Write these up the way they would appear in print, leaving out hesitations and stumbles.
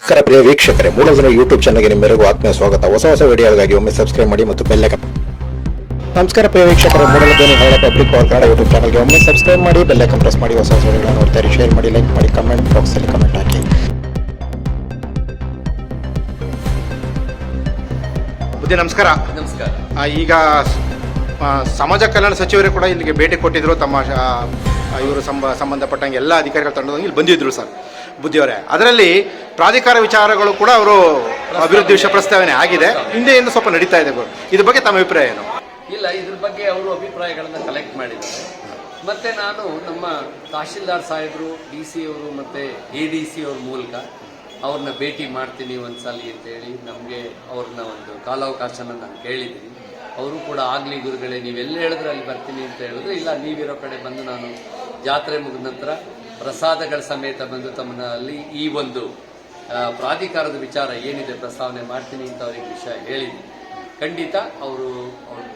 ನಮಸ್ಕಾರ ಪ್ರಿಯ ವೀಕ್ಷಕರೇ, ಮೂಲಜನ ಯೂಟ್ಯೂಬ್ ಚಾನಲ್ಗೆ ನಿಮ್ಮೆಲ್ಲರಿಗೂ ಆತ್ಮೀಯ ಸ್ವಾಗತ. ಹೊಸ ವಿಡಿಯೋಗಾಗಿ ಒಮ್ಮೆ ಸಬ್ಸ್ಕ್ರೈಬ್ ಮಾಡಿ ಮತ್ತು ಬೆಲ್ ಐಕಾನ್. ನಮಸ್ಕಾರ ಪ್ರಿಯ ವೀಕ್ಷಕರೇ, ಮೂಲಧ್ವನಿ ಹಳ್ಳ ಪಬ್ಲಿಕ್ ಪವರ್ ಕನ್ನಡ ಯೂಟ್ಯೂಬ್ ಚಾನಲ್ಗೆ ಒಮ್ಮೆ ಸಬ್ಸ್ಕ್ರೈಬ್ ಮಾಡಿ, ಬೆಲ್ ಐಕಾನ್ ಪ್ರೆಸ್ ಮಾಡಿ. ಹೊಸ ವಿಡಿಯೋಗಳನ್ನು ನೋಡ್ತಾರೆ, ಶೇರ್ ಮಾಡಿ, ಲೈಕ್ ಮಾಡಿ, ಕಮೆಂಟ್ ಬಾಕ್ಸಲ್ಲಿ ಕಮೆಂಟ್ ಹಾಕಿ. ಬುದ್ಧಿ ನಮಸ್ಕಾರ. ನಮಸ್ಕಾರ. ಈಗ ಸಮಾಜ ಕಲ್ಯಾಣ ಸಚಿವರು ಕೂಡ ಇಲ್ಲಿಗೆ ಭೇಟಿ ಕೊಟ್ಟಿದ್ರು. ತಮ್ಮ ಇವರು ಸಂಬಂಧಪಟ್ಟಂಗೆ ಎಲ್ಲ ಅಧಿಕಾರಿಗಳ ತಂಡದಲ್ಲಿ ಇಲ್ಲಿ ಬಂದಿದ್ರು ಸರ್ ಬುದ್ಧಿಯವರೇ. ಅದರಲ್ಲಿ ಪ್ರಾಧಿಕಾರ ವಿಚಾರಗಳು ಕೂಡ ಅವರು ಅಭಿವೃದ್ಧಿ ವಿಷಯ ಪ್ರಸ್ತಾವನೆ ಆಗಿದೆ, ಹಿಂದೆಯಿಂದ ಸ್ವಲ್ಪ ನಡೀತಾ ಇದೆ. ಇದ್ರ ಬಗ್ಗೆ ತಮ್ಮ ಅಭಿಪ್ರಾಯ ಏನು? ಇಲ್ಲ, ಇದ್ರ ಬಗ್ಗೆ ಅವರು ಅಭಿಪ್ರಾಯಗಳನ್ನು ಕಲೆಕ್ಟ್ ಮಾಡಿದ್ದಾರೆ. ಮತ್ತೆ ನಾನು ನಮ್ಮ ತಹಶೀಲ್ದಾರ್ ಸಾಹೇಬರು, DC ಅವರು ಮತ್ತೆ ADC ಅವ್ರ ಮೂಲಕ ಅವ್ರನ್ನ ಭೇಟಿ ಮಾಡ್ತೀನಿ ಒಂದ್ಸಲ ಅಂತೇಳಿ ನಮಗೆ ಅವ್ರನ್ನ ಒಂದು ಕಾಲಾವಕಾಶನ ನಾನು ಕೇಳಿದ್ದೀನಿ. ಅವರು ಕೂಡ ಆಗಲಿ ಗುರುಗಳೇ, ನೀವೆಲ್ಲ ಹೇಳಿದ್ರೆ ಅಲ್ಲಿ ಬರ್ತೀನಿ ಅಂತ ಹೇಳಿದ್ರು. ಇಲ್ಲ, ನೀವಿರೋ ಕಡೆ ಬಂದು ನಾನು ಜಾತ್ರೆ ಮುಗಿದ ನಂತರ ಪ್ರಸಾದಗಳ ಸಮೇತ ಬಂದು ತಮ್ಮನಲ್ಲಿ ಈ ಒಂದು ಪ್ರಾಧಿಕಾರದ ವಿಚಾರ ಏನಿದೆ ಪ್ರಸ್ತಾವನೆ ಮಾಡ್ತೀನಿ ಅಂತ ಅವ್ರಿಗೆ ವಿಷಯ ಹೇಳಿದ್ದೀನಿ. ಖಂಡಿತ ಅವರು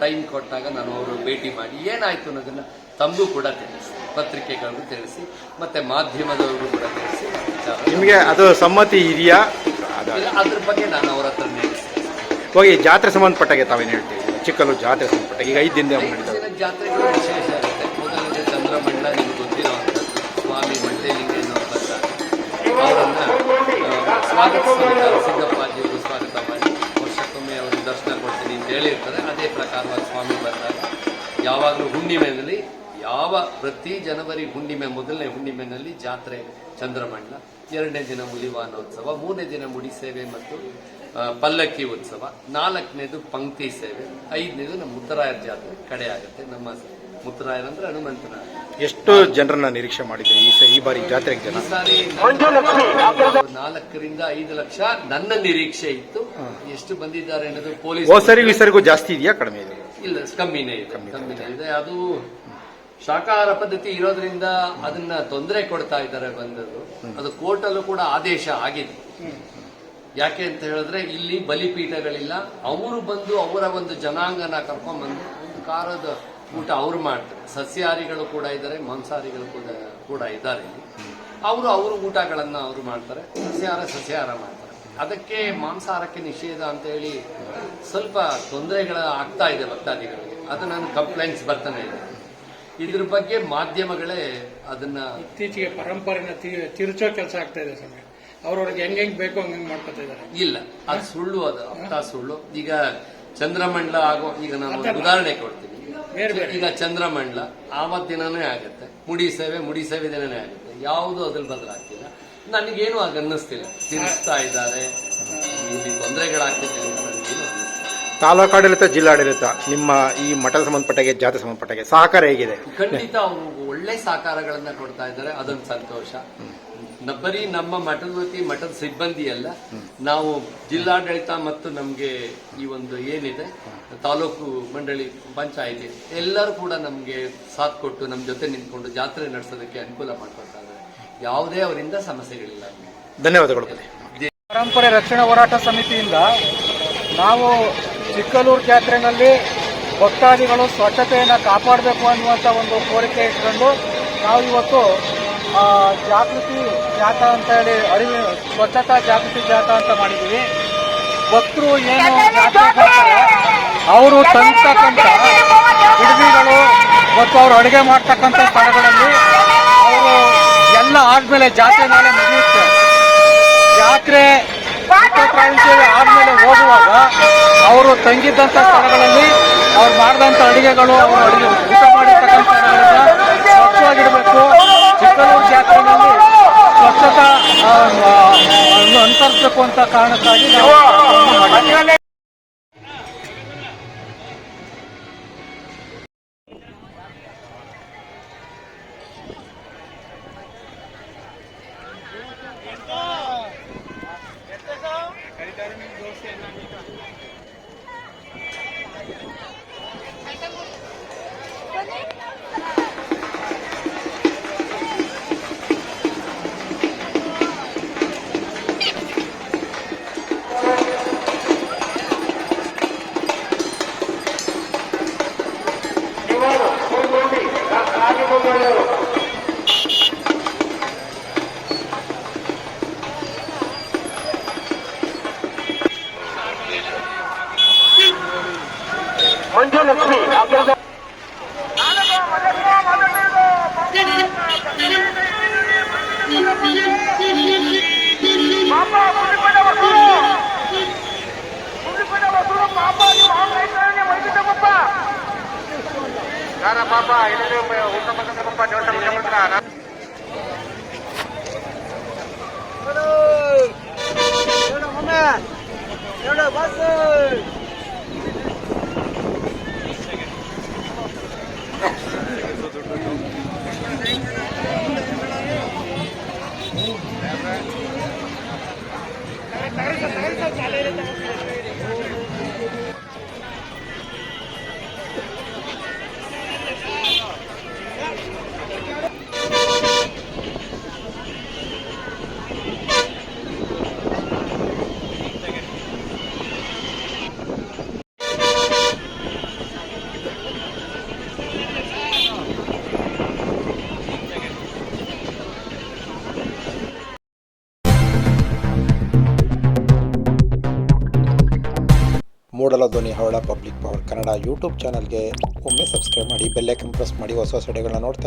ಟೈಮ್ ಕೊಟ್ಟಾಗ ನಾನು ಅವರು ಭೇಟಿ ಮಾಡಿ ಏನಾಯ್ತು ಅನ್ನೋದನ್ನ ತಮಗೂ ಕೂಡ ತಿಳಿಸಿ, ಪತ್ರಿಕೆಗಳಿಗೂ ತಿಳಿಸಿ, ಮತ್ತೆ ಮಾಧ್ಯಮದವ್ರಿಗೂ ಕೂಡ ತಿಳಿಸಿ ವಿಚಾರ. ನಿಮಗೆ ಅದು ಸಮ್ಮತಿ ಇದೆಯಾ? ಅದ್ರ ಬಗ್ಗೆ ನಾನು ಅವ್ರ ಹತ್ರ ನಿರ್ಣಯಿಸ್ತೇನೆ. ಹೋಗಿ ಜಾತ್ರೆ ಸಂಬಂಧಪಟ್ಟಾಗೆ ತಾವೇನು ಹೇಳ್ತೀವಿ? ಚಿಕ್ಕಲ್ಲೂರು ಜಾತ್ರೆ ಸಂಬಂಧಪಟ್ಟಾಗ ಈಗ 5 ದಿನದ ಜಾತ್ರೆಗಳು ವಿಶೇಷ ಇರುತ್ತೆ. ಮೊದಲನೇ ಚಂದ್ರಮಂಡಲ ನಿಮ್ಗೆ ಗೊತ್ತಿರುವಂಥದ್ದು, ಸ್ವಾಮಿ ಮಂಡೇಲಿಂಗೇಶ್ವರ ಬರ್ತಾರೆ. ಅವರನ್ನ ಸ್ವಾಗತಿಸ್ತಾರೆ, ಸಿದ್ದಪ್ಪಾಜಿಯವರು ಸ್ವಾಗತ ಮಾಡಿ ವರ್ಷಕ್ಕೊಮ್ಮೆ ಅವರು ದರ್ಶನ ಕೊಡ್ತೀನಿ ಅಂತ ಹೇಳಿರ್ತಾರೆ. ಅದೇ ಪ್ರಕಾರವಾಗಿ ಸ್ವಾಮಿ ಬರ್ತಾರೆ. ಯಾವಾಗಲೂ ಹುಣ್ಣಿಮೆಯಲ್ಲಿ ಪ್ರತಿ ಜನವರಿ ಹುಣ್ಣಿಮೆ, ಮೊದಲನೇ ಹುಣ್ಣಿಮೆನಲ್ಲಿ ಜಾತ್ರೆ ಚಂದ್ರಮಂಡಲ, 2ನೇ ದಿನ ಮುಲಿವಾನೋತ್ಸವ, 3ನೇ ದಿನ ಮುಡಿ ಸೇವೆ ಮತ್ತು ಪಲ್ಲಕ್ಕಿ ಉತ್ಸವ, 4ನೇದು ಪಂಕ್ತಿ ಸೇವೆ, 5ನೇದು ನಮ್ಮ ಮುತ್ತರಾಯರ ಜಾತ್ರೆ ಕಡೆ ಆಗುತ್ತೆ. ನಮ್ಮ ಮುತ್ತರಾಯರಂದ್ರೆ ಹನುಮಂತನ. ಎಷ್ಟು ಜನರನ್ನ ನಿರೀಕ್ಷೆ ಮಾಡಿದ್ರೆ ಈ ಬಾರಿ ಜಾತ್ರೆಗೆ ಜನ? ಈ ಸಾರಿ 4 ರಿಂದ 5 ಲಕ್ಷ ನನ್ನ ನಿರೀಕ್ಷೆ ಇತ್ತು. ಎಷ್ಟು ಬಂದಿದ್ದಾರೆ ಅನ್ನೋದು ಪೊಲೀಸ್ ಸರಿಗೂ ಜಾಸ್ತಿ ಇದೆಯಾ ಕಡಿಮೆ ಇದೆ? ಇಲ್ಲ, ಕಮ್ಮಿನೇ ಇದೆ. ಅದು ಶಾಕಾಹಾರ ಪದ್ಧತಿ ಇರೋದ್ರಿಂದ ಅದನ್ನ ತೊಂದರೆ ಕೊಡ್ತಾ ಇದ್ದಾರೆ ಬಂದದ್ದು. ಅದು ಕೋರ್ಟಲ್ಲೂ ಕೂಡ ಆದೇಶ ಆಗಿದೆ. ಯಾಕೆ ಅಂತ ಹೇಳಿದ್ರೆ ಇಲ್ಲಿ ಬಲಿಪೀಠಗಳಿಲ್ಲ. ಅವರು ಬಂದು ಅವರ ಒಂದು ಜನಾಂಗನ ಕರ್ಕೊಂಡ್ಬಂದು ಖಾರದ ಊಟ ಅವ್ರು ಮಾಡ್ತಾರೆ. ಸಸ್ಯಾಹಾರಿಗಳು ಕೂಡ ಇದ್ದಾರೆ, ಮಾಂಸಾಹಾರಿಗಳು ಕೂಡ ಇದ್ದಾರೆ ಇಲ್ಲಿ. ಅವರು ಊಟಗಳನ್ನ ಅವರು ಮಾಡ್ತಾರೆ, ಸಸ್ಯಾಹಾರ ಮಾಡ್ತಾರೆ. ಅದಕ್ಕೆ ಮಾಂಸಾಹಾರಕ್ಕೆ ನಿಷೇಧ ಅಂತ ಹೇಳಿ ಸ್ವಲ್ಪ ತೊಂದರೆಗಳ ಆಗ್ತಾ ಇದೆ ಭಕ್ತಾದಿಗಳಿಗೆ. ಅದು ನಾನು ಕಂಪ್ಲೇಂಟ್ಸ್ ಬರ್ತಾನೆ ಇದೆ. ಇದ್ರ ಬಗ್ಗೆ ಮಾಧ್ಯಮಗಳೇ ಅದನ್ನ ಇತ್ತೀಚೆಗೆ ಪರಂಪರೆನ ತಿರುಚೋ ಕೆಲಸ ಆಗ್ತಾ ಇದೆ ಸಮಯ. ಅವ್ರವ್ರಿಗೆ ಹೆಂಗ್ ಬೇಕು ಹಂಗ್ ಮಾಡ್ಕೊತಾ ಇದ್ದಾರೆ. ಇಲ್ಲ, ಅದು ಸುಳ್ಳು, ಅದು ಅರ್ಥ ಸುಳ್ಳು. ಈಗ ಚಂದ್ರಮಂಡಲ ಆಗೋ, ಈಗ ನಾನು ಒಂದು ಉದಾಹರಣೆ ಕೊಡ್ತೀನಿ. ಈಗ ಚಂದ್ರಮಂಡಲ ಆವತ್ ದಿನನೇ ಆಗುತ್ತೆ, ಮುಡಿ ಸೇವೆ ದಿನನೇ ಆಗುತ್ತೆ. ಯಾವುದು ಅದ್ರಲ್ಲಿ ಬದಲಾಗ್ತಿಲ್ಲ. ನನಗೇನು ಆಗ ಅನ್ನಿಸ್ತಿಲ್ಲ. ತಿರ್ಸ್ತಾ ಇದ್ದಾರೆ, ಇಲ್ಲಿ ತೊಂದರೆಗಳಾಗ್ತಿದೆ ಅಂತ ನನಗೇನು ಅನ್ನಿಸ್ತಿಲ್ಲ. ತಾಲೂಕಾಡಳಿತ, ಜಿಲ್ಲಾಡಳಿತ, ನಿಮ್ಮ ಈ ಮಠದ ಸಂಬಂಧಪಟ್ಟಾಗೆ, ಜಾತ್ರೆ ಸಂಬಂಧಪಟ್ಟಾಗೆ ಸಹಕಾರ ಹೇಗಿದೆ? ಖಂಡಿತ ಅವರು ಒಳ್ಳೆ ಸಹಕಾರಗಳನ್ನ ಕೊಡ್ತಾ ಇದ್ದಾರೆ, ಅದೊಂದು ಸಂತೋಷ. ಬರೀ ನಮ್ಮ ಮಠದ ವತಿ, ಮಠದ ಸಿಬ್ಬಂದಿ ಅಲ್ಲ, ನಾವು ಜಿಲ್ಲಾಡಳಿತ ಮತ್ತು ನಮ್ಗೆ ಈ ಒಂದು ಏನಿದೆ ತಾಲೂಕು ಮಂಡಳಿ, ಪಂಚಾಯಿತಿ ಎಲ್ಲರೂ ಕೂಡ ನಮ್ಗೆ ಸಾಥ್ ಕೊಟ್ಟು ನಮ್ಮ ಜೊತೆ ನಿಂತ್ಕೊಂಡು ಜಾತ್ರೆ ನಡೆಸೋದಕ್ಕೆ ಅನುಕೂಲ ಮಾಡ್ಕೊಳ್ತಾ ಇದ್ದಾರೆ. ಯಾವುದೇ ಅವರಿಂದ ಸಮಸ್ಯೆಗಳಿಲ್ಲ. ಧನ್ಯವಾದಗಳು. ಪರಂಪರೆ ರಕ್ಷಣಾ ಹೋರಾಟ ಸಮಿತಿಯಿಂದ ನಾವು ಚಿಕ್ಕಲ್ಲೂರು ಜಾತ್ರೆಯಲ್ಲಿ ಭಕ್ತಾದಿಗಳು ಸ್ವಚ್ಛತೆಯನ್ನು ಕಾಪಾಡಬೇಕು ಅನ್ನುವಂಥ ಒಂದು ಕೋರಿಕೆ ಇಟ್ಕೊಂಡು ನಾವು ಇವತ್ತು ಜಾಗೃತಿ ಜಾಥಾ ಅಂತ ಹೇಳಿ ಸ್ವಚ್ಛತಾ ಜಾಗೃತಿ ಜಾಥಾ ಅಂತ ಮಾಡಿದ್ದೀವಿ. ಭಕ್ತರು ಏನು ಜಾತ್ರೆ ಬರ್ತಾರೆ, ಅವರು ತಂತಕ್ಕಂಥ ಬಿಡದಿಗಳು ಮತ್ತು ಅವರು ಅಡುಗೆ ಮಾಡ್ತಕ್ಕಂಥ ಸ್ಥಳಗಳಲ್ಲಿ ಅವರು ಎಲ್ಲ ಆದ್ಮೇಲೆ ಜಾತ್ರೆ ನಾಳೆ ಮುಗಿಯುತ್ತೆ. ಜಾತ್ರೆ ಆದ್ಮೇಲೆ ಹೋಗುವಾಗ ಅವರು ತಂಗಿದ್ದಂಥ ಸ್ಥಳಗಳಲ್ಲಿ ಅವ್ರು ಮಾಡಿದಂಥ ಅಡುಗೆಗಳು, ಅವರು ಅಡುಗೆ ಊಟ ಮಾಡಿರ್ತಕ್ಕಂಥ ಸ್ಥಳಗಳಿಂದ ಸ್ವಚ್ಛವಾಗಿಡಬೇಕು. ಚಿಕ್ಕಲ್ಲೂರು ಜಾತ್ರೆಯಲ್ಲಿ ಸ್ವಚ್ಛತಾ ಅನುಸರಿಸಬೇಕು ಅಂತ ಕಾರಣಕ್ಕಾಗಿ ನಾವು ಮಂಜುಲಕ್ಷ್ಮಿ ಆ ಕೆಲಸ ಪಾಪ ಮೂಡಲ ಧ್ವನಿ ಹವಳ ಪಬ್ಲಿಕ್ ಪವರ್ ಕನ್ನಡ ಯೂಟ್ಯೂಬ್ ಚಾನಲ್ಗೆ ಒಮ್ಮೆ ಸಬ್ಸ್ಕ್ರೈಬ್ ಮಾಡಿ, ಬೆಲ್ ಐಕನ್ ಪ್ರೆಸ್ ಮಾಡಿ, ಹೊಸ ಹೊಸ ವಿಡಿಯೋಗಳನ್ನ ನೋಡ್ತಾ